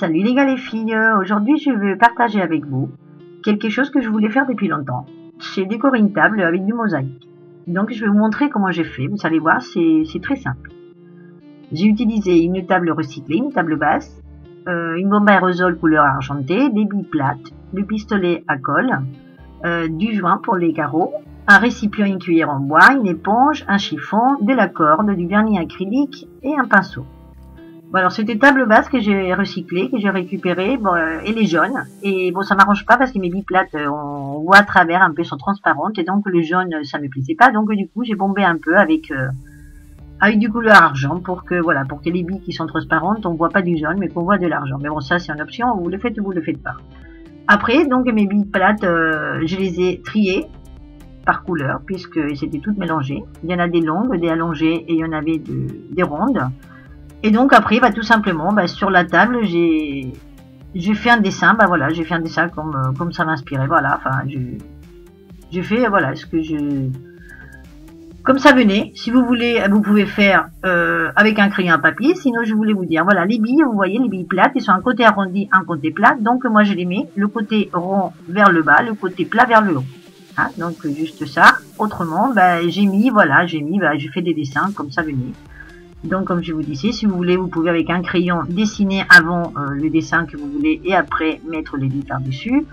Salut les gars les filles, aujourd'hui je vais partager avec vous quelque chose que je voulais faire depuis longtemps. C'est décorer une table avec du mosaïque. Donc je vais vous montrer comment j'ai fait, vous allez voir, c'est très simple. J'ai utilisé une table recyclée, une table basse, une bombe aérosol couleur argentée, des billes plates, du pistolet à colle, du joint pour les carreaux, un récipient, une cuillère en bois, une éponge, un chiffon, de la corde, du vernis acrylique et un pinceau. Bon, alors c'était table basse que j'ai recyclée, que j'ai récupérée, bon, elle est jaune. Et bon, ça m'arrange pas parce que mes billes plates, on voit à travers un peu, sont transparentes. Et donc le jaune, ça me plaisait pas. Donc du coup, j'ai bombé un peu avec du couleur argent pour que voilà, pour que les billes qui sont transparentes, on voit pas du jaune, mais qu'on voit de l'argent. Mais bon, ça c'est une option, vous le faites ou vous le faites pas. Après, donc mes billes plates, je les ai triées par couleur puisque c'était toutes mélangées. Il y en a des longues, des allongées et il y en avait des rondes. Et donc après, tout simplement, sur la table, j'ai fait un dessin. Voilà, j'ai fait un dessin comme ça m'inspirait. Voilà, enfin, j'ai fait voilà ce que comme ça venait. Si vous voulez, vous pouvez faire avec un crayon à papier. Sinon, je voulais vous dire, voilà, les billes, vous voyez, les billes plates, elles sont un côté arrondi, un côté plat. Donc moi, je les mets le côté rond vers le bas, le côté plat vers le haut. Hein, donc juste ça. Autrement, j'ai fait des dessins comme ça venait. Donc comme je vous disais, si vous voulez, vous pouvez avec un crayon dessiner avant le dessin que vous voulez et après mettre les billes par-dessus.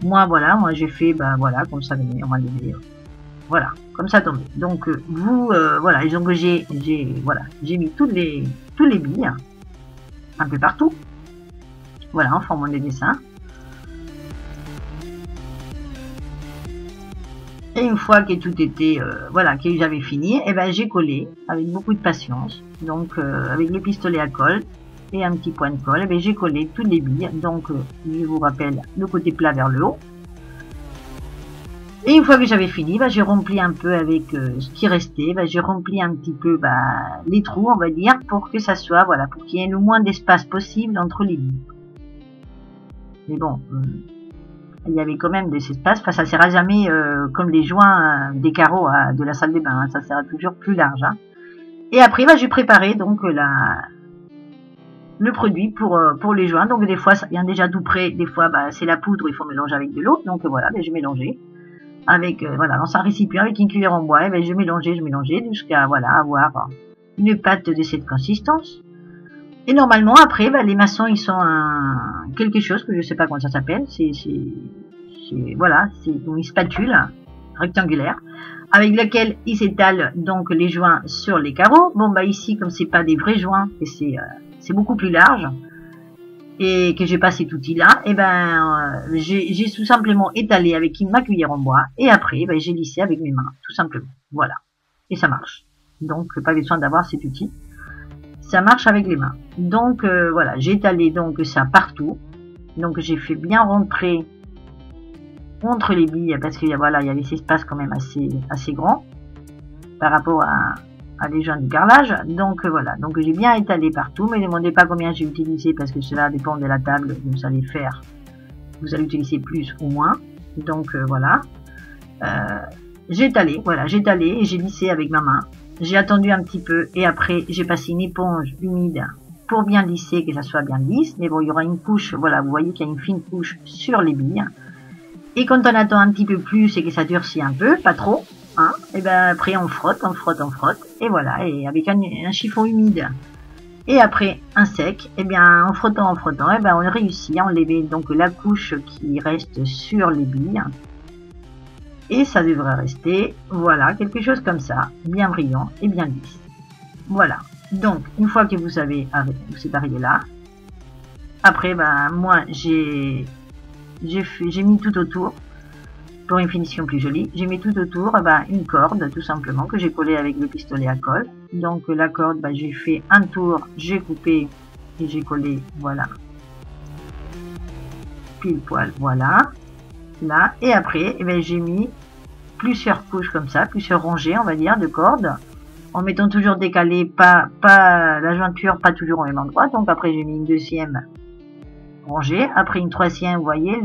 Moi j'ai fait voilà, comme ça venait, on va les voilà, comme ça tombé. Donc voilà, donc j'ai mis tous les billes un peu partout. Voilà, en formant des dessins. Et une fois que tout était, que j'avais fini, j'ai collé avec beaucoup de patience. Donc, avec le pistolet à colle et un petit point de colle, j'ai collé toutes les billes. Donc, je vous rappelle, le côté plat vers le haut. Et une fois que j'avais fini, j'ai rempli un peu avec ce qui restait. J'ai rempli un petit peu les trous, on va dire, pour que ça soit, voilà, pour qu'il y ait le moins d'espace possible entre les billes. Mais bon... il y avait quand même des espaces, ça ne sera jamais comme les joints des carreaux de la salle de bain, hein, ça sera toujours plus large. Hein. Et après, j'ai préparé donc le produit pour les joints. Donc des fois, ça vient déjà tout prêt, des fois c'est la poudre, il faut mélanger avec de l'eau. Donc voilà, j'ai mélangé avec dans un récipient avec une cuillère en bois. Je mélangeais jusqu'à avoir une pâte de cette consistance. Et normalement, après, les maçons, ils sont quelque chose que je sais pas comment ça s'appelle. C'est une spatule rectangulaire avec laquelle ils s'étalent donc les joints sur les carreaux. Bon, ici, comme c'est pas des vrais joints, et c'est beaucoup plus large et que j'ai pas cet outil-là, j'ai tout simplement étalé avec ma cuillère en bois et après, j'ai lissé avec mes mains, tout simplement. Voilà. Et ça marche. Donc, pas besoin d'avoir cet outil. Ça marche avec les mains. Donc voilà, j'ai étalé donc ça partout. Donc j'ai fait bien rentrer entre les billes parce qu'il y avait cet espace quand même assez grand par rapport à les joints du carrelage. Donc voilà, donc j'ai bien étalé partout. Ne me demandez pas combien j'ai utilisé parce que cela dépend de la table que vous allez faire. Vous allez utiliser plus ou moins. Donc voilà. J'ai étalé et j'ai lissé avec ma main. J'ai attendu un petit peu et après j'ai passé une éponge humide pour bien lisser, que ça soit bien lisse. Mais bon, il y aura une couche, voilà, vous voyez qu'il y a une fine couche sur les billes. Et quand on attend un petit peu plus et que ça durcit un peu, pas trop, hein, après on frotte. Et voilà, et avec un chiffon humide. Et après un sec, en frottant, on réussit à enlever donc la couche qui reste sur les billes. Et ça devrait rester, voilà, quelque chose comme ça, bien brillant et bien lisse. Voilà. Donc, une fois que vous êtes arrivé là, après, moi, j'ai mis tout autour, pour une finition plus jolie, j'ai mis tout autour, une corde, tout simplement, que j'ai collée avec le pistolet à colle. Donc, la corde, j'ai fait un tour, j'ai coupé et j'ai collé, voilà. Pile poil, voilà. Là, et après, j'ai mis plusieurs couches comme ça, plusieurs rangées, on va dire, de cordes, en mettant toujours décalé, pas la jointure, pas toujours au même endroit. Donc après, j'ai mis une deuxième rangée, après une troisième, vous voyez,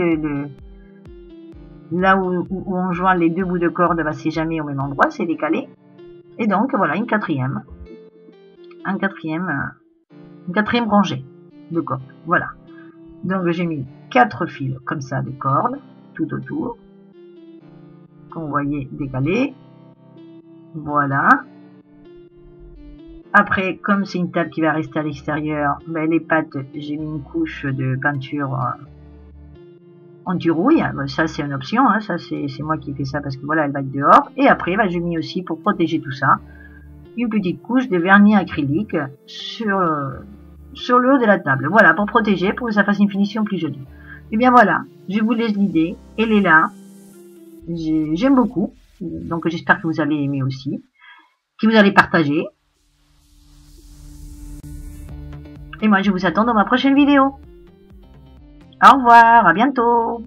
là où on joint les deux bouts de corde, c'est jamais au même endroit, c'est décalé. Et donc, voilà, une quatrième rangée de cordes, voilà. Donc j'ai mis 4 fils comme ça de corde tout autour, qu'on voyait décaler. Voilà. Après, comme c'est une table qui va rester à l'extérieur, ben, les pattes, j'ai mis une couche de peinture anti-rouille. Ça c'est une option, hein. Ça c'est moi qui ai fait ça parce que voilà, elle va être dehors. Et après, ben, j'ai mis aussi, pour protéger tout ça, une petite couche de vernis acrylique sur le haut de la table. Voilà, pour protéger, pour que ça fasse une finition plus jolie. Et bien voilà, je vous laisse l'idée. Elle est là. J'aime beaucoup. Donc j'espère que vous allez aimer aussi. Que vous allez partager. Et moi, je vous attends dans ma prochaine vidéo. Au revoir, à bientôt.